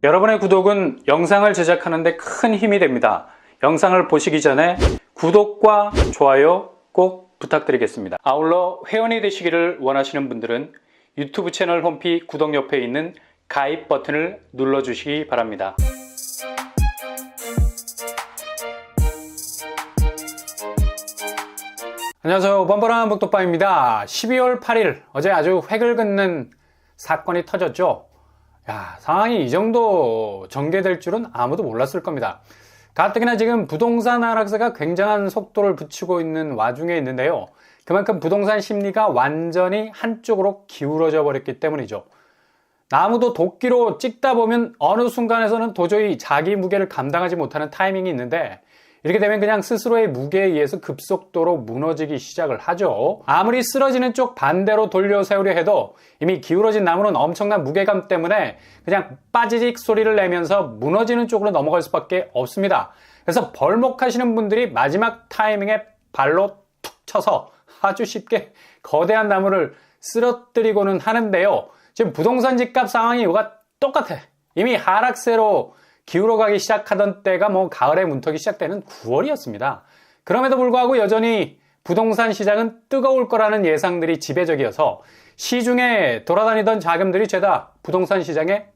여러분의 구독은 영상을 제작하는 데 큰 힘이 됩니다. 영상을 보시기 전에 구독과 좋아요 꼭 부탁드리겠습니다. 아울러 회원이 되시기를 원하시는 분들은 유튜브 채널 홈피 구독 옆에 있는 가입 버튼을 눌러주시기 바랍니다. 안녕하세요. 뻔뻔한 복덕방입니다. 12월 8일 어제 아주 획을 긋는 사건이 터졌죠. 상황이 이 정도 전개될 줄은 아무도 몰랐을 겁니다. 가뜩이나 지금 부동산 하락세가 굉장한 속도를 붙이고 있는 와중에 있는데요. 그만큼 부동산 심리가 완전히 한쪽으로 기울어져 버렸기 때문이죠. 나무도 도끼로 찍다 보면 어느 순간에서는 도저히 자기 무게를 감당하지 못하는 타이밍이 있는데, 이렇게 되면 그냥 스스로의 무게에 의해서 급속도로 무너지기 시작을 하죠. 아무리 쓰러지는 쪽 반대로 돌려 세우려 해도 이미 기울어진 나무는 엄청난 무게감 때문에 그냥 빠지직 소리를 내면서 무너지는 쪽으로 넘어갈 수밖에 없습니다. 그래서 벌목하시는 분들이 마지막 타이밍에 발로 툭 쳐서 아주 쉽게 거대한 나무를 쓰러뜨리고는 하는데요. 지금 부동산 집값 상황이 이거가 똑같아. 이미 하락세로 기울어가기 시작하던 때가 가을에 문턱이 시작되는 9월이었습니다. 그럼에도 불구하고 여전히 부동산 시장은 뜨거울 거라는 예상들이 지배적이어서 시중에 돌아다니던 자금들이 죄다 부동산 시장에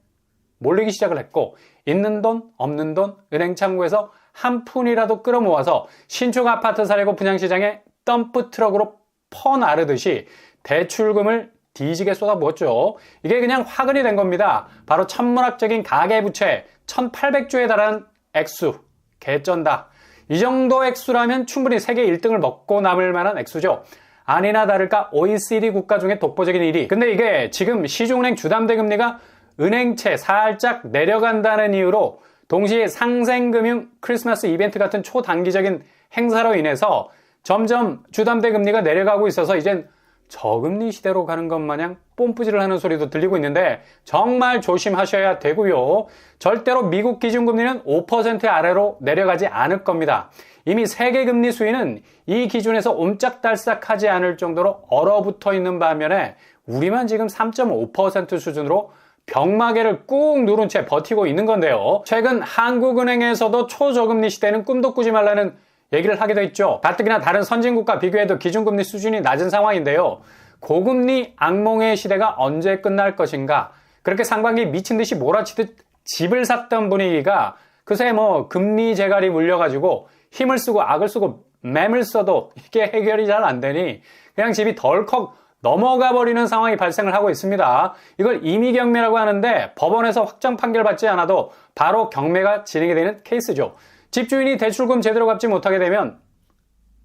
몰리기 시작을 했고, 있는 돈 없는 돈 은행 창구에서 한 푼이라도 끌어모아서 신축 아파트 사려고 분양시장에 덤프 트럭으로 퍼나르듯이 대출금을 뒤지게 쏟아부었죠. 이게 그냥 화근이 된 겁니다. 바로 천문학적인 가계부채 1800조에 달하는 액수, 개쩐다. 이 정도 액수라면 충분히 세계 1등을 먹고 남을 만한 액수죠. 아니나 다를까 OECD 국가 중에 독보적인 1위. 근데 이게 지금 시중은행 주담대 금리가 은행채 살짝 내려간다는 이유로 동시에 상생금융 크리스마스 이벤트 같은 초단기적인 행사로 인해서 점점 주담대 금리가 내려가고 있어서 이젠 저금리 시대로 가는 것 마냥 뽐뿌질을 하는 소리도 들리고 있는데 정말 조심하셔야 되고요. 절대로 미국 기준금리는 5% 아래로 내려가지 않을 겁니다. 이미 세계 금리 수위는 이 기준에서 옴짝달싹하지 않을 정도로 얼어붙어 있는 반면에 우리만 지금 3.5% 수준으로 벽마개를 꾹 누른 채 버티고 있는 건데요. 최근 한국은행에서도 초저금리 시대는 꿈도 꾸지 말라는 얘기를 하기도 했죠. 가뜩이나 다른 선진국과 비교해도 기준금리 수준이 낮은 상황인데요. 고금리 악몽의 시대가 언제 끝날 것인가? 그렇게 상반기 미친 듯이 몰아치듯 집을 샀던 분위기가 그새 금리 재갈이 물려가지고 힘을 쓰고 악을 쓰고 맴을 써도 이게 해결이 잘 안 되니 그냥 집이 덜컥 넘어가 버리는 상황이 발생을 하고 있습니다. 이걸 임의경매라고 하는데 법원에서 확정 판결 받지 않아도 바로 경매가 진행이 되는 케이스죠. 집주인이 대출금 제대로 갚지 못하게 되면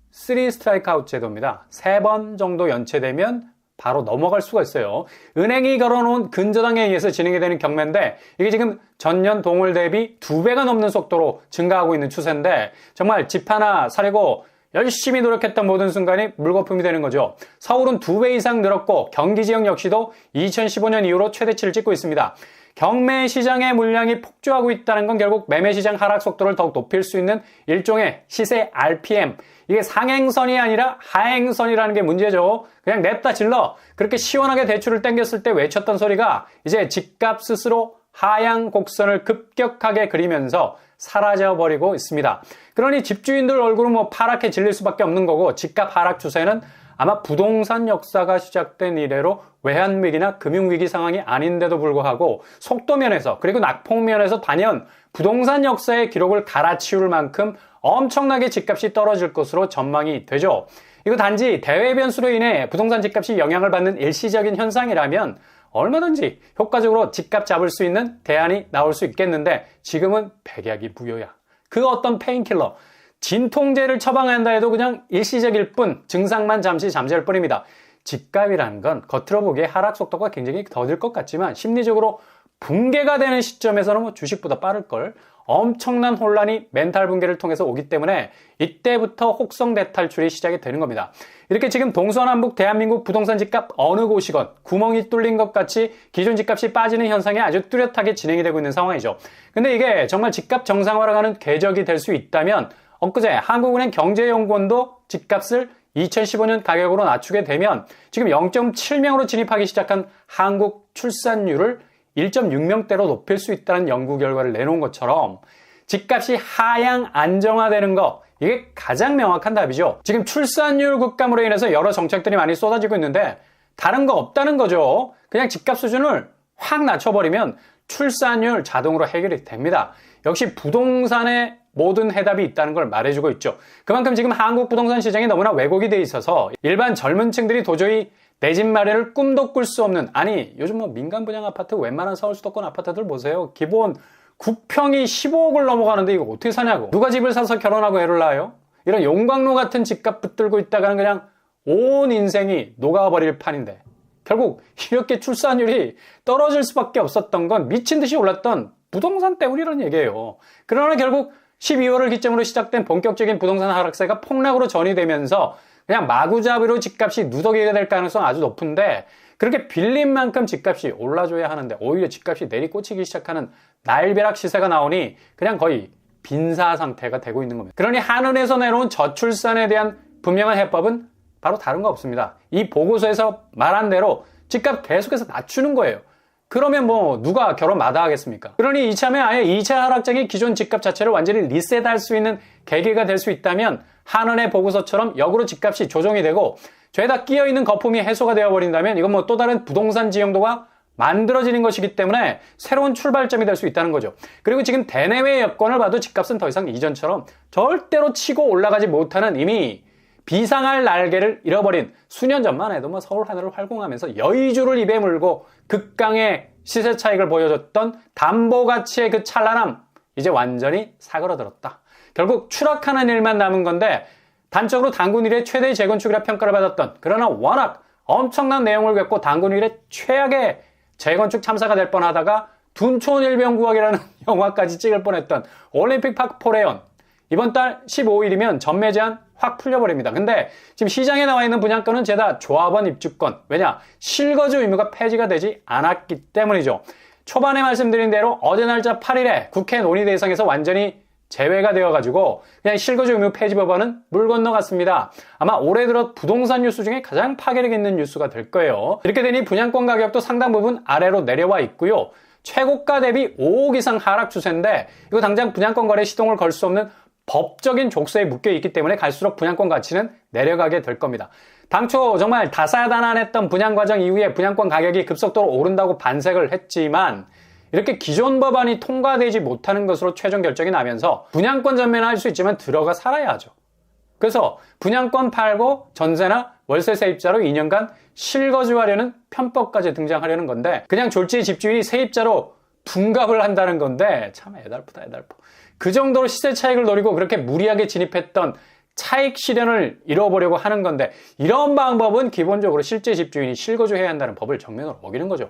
3 스트라이크 아웃 제도입니다. 3번 정도 연체되면 바로 넘어갈 수가 있어요. 은행이 걸어놓은 근저당에 의해서 진행이 되는 경매인데 이게 지금 전년 동월 대비 2배가 넘는 속도로 증가하고 있는 추세인데 정말 집 하나 사려고 열심히 노력했던 모든 순간이 물거품이 되는 거죠. 서울은 2배 이상 늘었고 경기 지역 역시도 2015년 이후로 최대치를 찍고 있습니다. 경매 시장의 물량이 폭주하고 있다는 건 결국 매매 시장 하락 속도를 더욱 높일 수 있는 일종의 시세 RPM. 이게 상행선이 아니라 하행선이라는 게 문제죠. 그냥 냅다 질러. 그렇게 시원하게 대출을 땡겼을 때 외쳤던 소리가 이제 집값 스스로 하향 곡선을 급격하게 그리면서 사라져버리고 있습니다. 그러니 집주인들 얼굴은 파랗게 질릴 수밖에 없는 거고, 집값 하락 추세는 아마 부동산 역사가 시작된 이래로 외환위기나 금융위기 상황이 아닌데도 불구하고 속도면에서 그리고 낙폭면에서 단연 부동산 역사의 기록을 갈아치울 만큼 엄청나게 집값이 떨어질 것으로 전망이 되죠. 이거 단지 대외 변수로 인해 부동산 집값이 영향을 받는 일시적인 현상이라면 얼마든지 효과적으로 집값 잡을 수 있는 대안이 나올 수 있겠는데 지금은 백약이 무효야. 그 어떤 페인킬러, 진통제를 처방한다 해도 그냥 일시적일 뿐, 증상만 잠시 잠재울 뿐입니다. 집값이라는 건 겉으로 보기에 하락 속도가 굉장히 더딜 것 같지만 심리적으로 붕괴가 되는 시점에서는 주식보다 빠를걸. 엄청난 혼란이 멘탈 붕괴를 통해서 오기 때문에 이때부터 혹성 대탈출이 시작이 되는 겁니다. 이렇게 지금 동서남북 대한민국 부동산 집값 어느 곳이건 구멍이 뚫린 것 같이 기존 집값이 빠지는 현상이 아주 뚜렷하게 진행이 되고 있는 상황이죠. 근데 이게 정말 집값 정상화를 가는 궤적이 될 수 있다면 엊그제 한국은행 경제연구원도 집값을 2015년 가격으로 낮추게 되면 지금 0.7명으로 진입하기 시작한 한국 출산율을 1.6명대로 높일 수 있다는 연구 결과를 내놓은 것처럼 집값이 하향 안정화되는 거, 이게 가장 명확한 답이죠. 지금 출산율 급감으로 인해서 여러 정책들이 많이 쏟아지고 있는데 다른 거 없다는 거죠. 그냥 집값 수준을 확 낮춰버리면 출산율 자동으로 해결이 됩니다. 역시 부동산에 모든 해답이 있다는 걸 말해주고 있죠. 그만큼 지금 한국 부동산 시장이 너무나 왜곡이 돼 있어서 일반 젊은 층들이 도저히 내 집 마련을 꿈도 꿀 수 없는, 아니 요즘 뭐 민간 분양 아파트 웬만한 서울 수도권 아파트들 보세요. 기본 9평이 15억을 넘어가는데 이거 어떻게 사냐고. 누가 집을 사서 결혼하고 애를 낳아요? 이런 용광로 같은 집값 붙들고 있다가는 그냥 온 인생이 녹아버릴 판인데, 결국 이렇게 출산율이 떨어질 수밖에 없었던 건 미친 듯이 올랐던 부동산 때문이라는 얘기예요. 그러나 결국 12월을 기점으로 시작된 본격적인 부동산 하락세가 폭락으로 전이되면서 그냥 마구잡이로 집값이 누더기가 될 가능성은 아주 높은데, 그렇게 빌린 만큼 집값이 올라줘야 하는데 오히려 집값이 내리꽂히기 시작하는 날벼락 시세가 나오니 그냥 거의 빈사 상태가 되고 있는 겁니다. 그러니 한은에서 내놓은 저출산에 대한 분명한 해법은 바로 다른 거 없습니다. 이 보고서에서 말한 대로 집값 계속해서 낮추는 거예요. 그러면 뭐 누가 결혼 마다하겠습니까? 그러니 이참에 아예 2차 하락장이 기존 집값 자체를 완전히 리셋할 수 있는 계기가 될 수 있다면 한은의 보고서처럼 역으로 집값이 조정이 되고 죄다 끼어있는 거품이 해소가 되어버린다면 이건 뭐 또 다른 부동산 지형도가 만들어지는 것이기 때문에 새로운 출발점이 될 수 있다는 거죠. 그리고 지금 대내외 여건을 봐도 집값은 더 이상 이전처럼 절대로 치고 올라가지 못하는, 이미 비상할 날개를 잃어버린, 수년 전만 해도 뭐 서울 하늘을 활공하면서 여의주를 입에 물고 극강의 시세 차익을 보여줬던 담보가치의 그 찬란함, 이제 완전히 사그러들었다. 결국 추락하는 일만 남은 건데, 단적으로 단군 이래 최대의 재건축이라 평가를 받았던, 그러나 워낙 엄청난 내용을 겪고 단군 이래 최악의 재건축 참사가 될 뻔하다가 둔촌일병구역이라는 영화까지 찍을 뻔했던 올림픽파크 포레온, 이번 달 15일이면 전매 제한 확 풀려버립니다. 근데 지금 시장에 나와 있는 분양권은 죄다 조합원 입주권, 왜냐? 실거주 의무가 폐지가 되지 않았기 때문이죠. 초반에 말씀드린 대로 어제 날짜 8일에 국회 논의 대상에서 완전히 제외가 되어가지고 그냥 실거주 의무 폐지 법안은 물 건너갔습니다. 아마 올해 들어 부동산 뉴스 중에 가장 파괴력 있는 뉴스가 될 거예요. 이렇게 되니 분양권 가격도 상당 부분 아래로 내려와 있고요. 최고가 대비 5억 이상 하락 추세인데 이거 당장 분양권 거래 시동을 걸 수 없는 법적인 족쇄에 묶여 있기 때문에 갈수록 분양권 가치는 내려가게 될 겁니다. 당초 정말 다사다난했던 분양 과정 이후에 분양권 가격이 급속도로 오른다고 반색을 했지만 이렇게 기존 법안이 통과되지 못하는 것으로 최종 결정이 나면서 분양권 전매는 할 수 있지만 들어가 살아야 하죠. 그래서 분양권 팔고 전세나 월세 세입자로 2년간 실거주하려는 편법까지 등장하려는 건데, 그냥 졸지의 집주인이 세입자로 둔갑을 한다는 건데 참 애달프다, 애달프. 그 정도로 시세 차익을 노리고 그렇게 무리하게 진입했던 차익 실현을 이뤄보려고 하는 건데, 이런 방법은 기본적으로 실제 집주인이 실거주해야 한다는 법을 정면으로 어기는 거죠.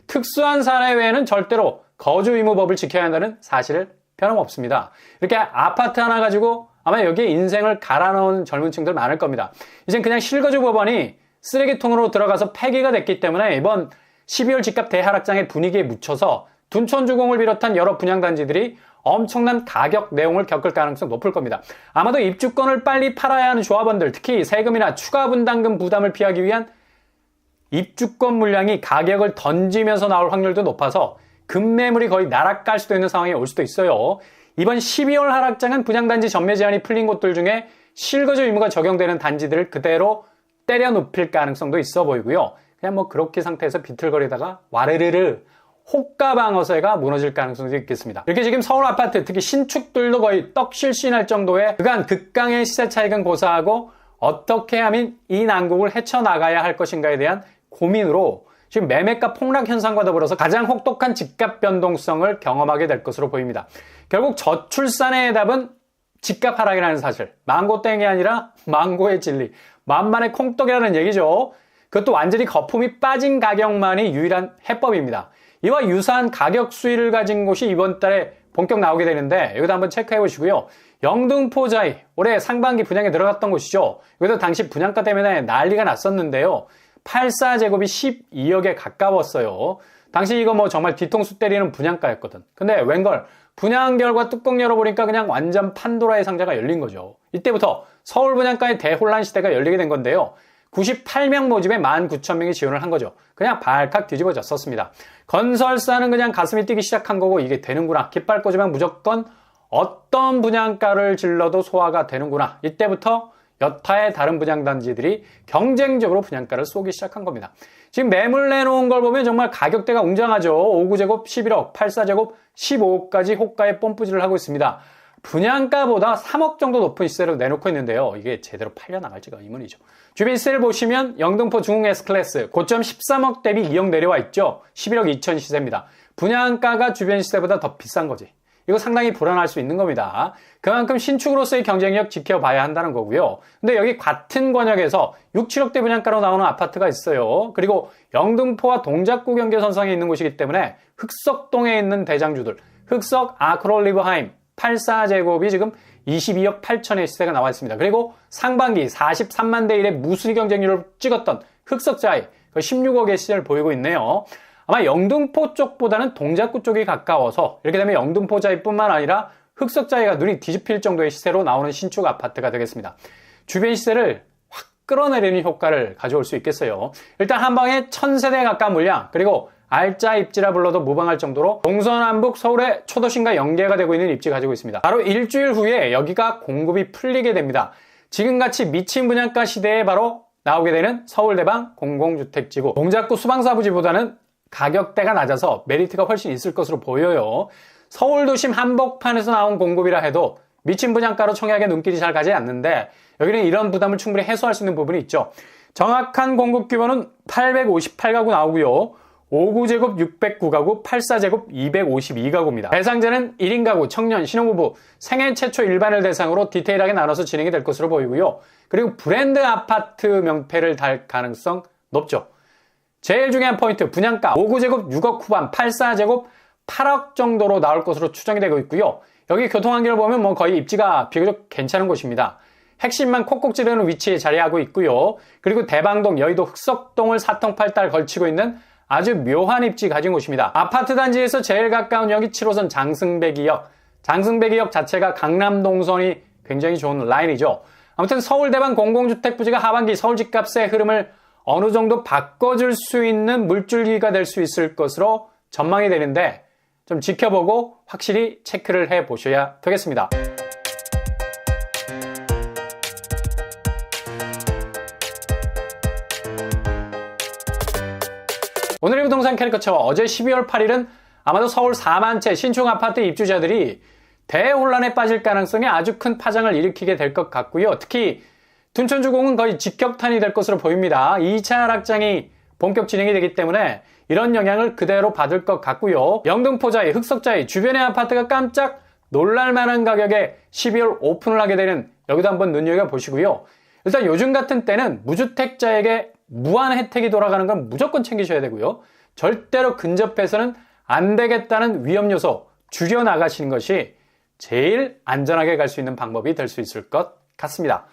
특수한 사례 외에는 절대로 거주 의무법을 지켜야 한다는 사실을 변함없습니다. 이렇게 아파트 하나 가지고 아마 여기에 인생을 갈아넣은 젊은 층들 많을 겁니다. 이젠 그냥 실거주 법안이 쓰레기통으로 들어가서 폐기가 됐기 때문에 이번 12월 집값 대하락장의 분위기에 묻혀서 둔촌주공을 비롯한 여러 분양단지들이 엄청난 가격 내용을 겪을 가능성 높을 겁니다. 아마도 입주권을 빨리 팔아야 하는 조합원들, 특히 세금이나 추가 분담금 부담을 피하기 위한 입주권 물량이 가격을 던지면서 나올 확률도 높아서 급매물이 거의 나락갈 수도 있는 상황이 올 수도 있어요. 이번 12월 하락장은 분양단지 전매 제한이 풀린 곳들 중에 실거주 의무가 적용되는 단지들을 그대로 때려 눕힐 가능성도 있어 보이고요. 그냥 뭐 그렇게 상태에서 비틀거리다가 와르르르 호가방어세가 무너질 가능성도 있겠습니다. 이렇게 지금 서울 아파트, 특히 신축들도 거의 떡실신할 정도의 그간 극강의 시세 차익은 고사하고 어떻게 하면 이 난국을 헤쳐나가야 할 것인가에 대한 고민으로 지금 매매가 폭락 현상과 더불어서 가장 혹독한 집값 변동성을 경험하게 될 것으로 보입니다. 결국 저출산의 답은 집값 하락이라는 사실, 망고땡이 아니라 망고의 진리, 만만의 콩떡이라는 얘기죠. 그것도 완전히 거품이 빠진 가격만이 유일한 해법입니다. 이와 유사한 가격 수위를 가진 곳이 이번 달에 본격 나오게 되는데 여기도 한번 체크해 보시고요. 영등포자이, 올해 상반기 분양에 들어갔던 곳이죠. 여기도 당시 분양가 때문에 난리가 났었는데요. 84제곱이 12억에 가까웠어요. 당시 이거 뭐 정말 뒤통수 때리는 분양가였거든. 근데 웬걸 분양 결과 뚜껑 열어보니까 그냥 완전 판도라의 상자가 열린 거죠. 이때부터 서울 분양가의 대혼란 시대가 열리게 된 건데요. 98명 모집에 19,000명이 지원을 한 거죠. 그냥 발칵 뒤집어졌었습니다. 건설사는 그냥 가슴이 뛰기 시작한 거고 이게 되는구나. 깃발 꽂으면 무조건 어떤 분양가를 질러도 소화가 되는구나. 이때부터 여타의 다른 분양단지들이 경쟁적으로 분양가를 쏘기 시작한 겁니다. 지금 매물 내놓은 걸 보면 정말 가격대가 웅장하죠. 5구제곱 11억, 84제곱 15억까지 호가에 뽐뿌질을 하고 있습니다. 분양가보다 3억 정도 높은 시세로 내놓고 있는데요. 이게 제대로 팔려나갈지가 의문이죠. 주변 시세를 보시면 영등포 중흥 S클래스 고점 13억 대비 2억 내려와 있죠. 11억 2천 시세입니다. 분양가가 주변 시세보다 더 비싼 거지. 이거 상당히 불안할 수 있는 겁니다. 그만큼 신축으로서의 경쟁력 지켜봐야 한다는 거고요. 근데 여기 같은 권역에서 6, 7억대 분양가로 나오는 아파트가 있어요. 그리고 영등포와 동작구 경계선상에 있는 곳이기 때문에 흑석동에 있는 대장주들, 흑석 아크롤리브하임 84제곱이 지금 22억 8천의 시세가 나와 있습니다. 그리고 상반기 43만 대 1의 무순위 경쟁률을 찍었던 흑석자이 16억의 시세를 보이고 있네요. 아마 영등포 쪽보다는 동작구 쪽이 가까워서 이렇게 되면 영등포자이뿐만 아니라 흑석자이가 눈이 뒤집힐 정도의 시세로 나오는 신축 아파트가 되겠습니다. 주변 시세를 확 끌어내리는 효과를 가져올 수 있겠어요. 일단 한 방에 1000세대에 가까운 물량, 그리고 알짜 입지라 불러도 무방할 정도로 동서남북 서울의 초도심과 연계가 되고 있는 입지 가지고 있습니다. 바로 일주일 후에 여기가 공급이 풀리게 됩니다. 지금같이 미친 분양가 시대에 바로 나오게 되는 서울대방 공공주택지구. 동작구 수방사부지보다는 가격대가 낮아서 메리트가 훨씬 있을 것으로 보여요. 서울도심 한복판에서 나온 공급이라 해도 미친 분양가로 청약에 눈길이 잘 가지 않는데 여기는 이런 부담을 충분히 해소할 수 있는 부분이 있죠. 정확한 공급 규모는 858가구 나오고요. 5구제곱 609가구, 84제곱 252가구입니다. 대상자는 1인 가구, 청년, 신혼부부, 생애 최초 일반을 대상으로 디테일하게 나눠서 진행이 될 것으로 보이고요. 그리고 브랜드 아파트 명패를 달 가능성 높죠. 제일 중요한 포인트, 분양가 5구제곱 6억 후반, 84제곱 8억 정도로 나올 것으로 추정이 되고 있고요. 여기 교통환경을 보면 거의 입지가 비교적 괜찮은 곳입니다. 핵심만 콕콕 찌르는 위치에 자리하고 있고요. 그리고 대방동, 여의도 흑석동을 4통8딸 걸치고 있는 아주 묘한 입지 가진 곳입니다. 아파트 단지에서 제일 가까운 역이 7호선 장승배기역. 장승배기역 자체가 강남동선이 굉장히 좋은 라인이죠. 아무튼 서울대방 공공주택 부지가 하반기 서울 집값의 흐름을 어느 정도 바꿔줄 수 있는 물줄기가 될 수 있을 것으로 전망이 되는데 좀 지켜보고 확실히 체크를 해 보셔야 되겠습니다. 오늘의 부동산 캐리커처, 어제 12월 8일은 아마도 서울 4만 채 신축 아파트 입주자들이 대혼란에 빠질 가능성이 아주 큰 파장을 일으키게 될 것 같고요. 특히 둔촌주공은 거의 직격탄이 될 것으로 보입니다. 2차 하락장이 본격 진행이 되기 때문에 이런 영향을 그대로 받을 것 같고요. 영등포자이, 흑석자이, 주변의 아파트가 깜짝 놀랄만한 가격에 12월 오픈을 하게 되는, 여기도 한번 눈여겨보시고요. 일단 요즘 같은 때는 무주택자에게 무한 혜택이 돌아가는 건 무조건 챙기셔야 되고요. 절대로 근접해서는 안 되겠다는 위험 요소 줄여나가시는 것이 제일 안전하게 갈 수 있는 방법이 될 수 있을 것 같습니다.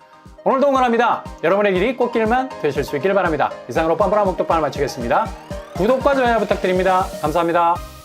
오늘도 응원합니다. 여러분의 길이 꽃길만 되실 수 있기를 바랍니다. 이상으로 뻔뻔한 목독방을 마치겠습니다. 구독과 좋아요 부탁드립니다. 감사합니다.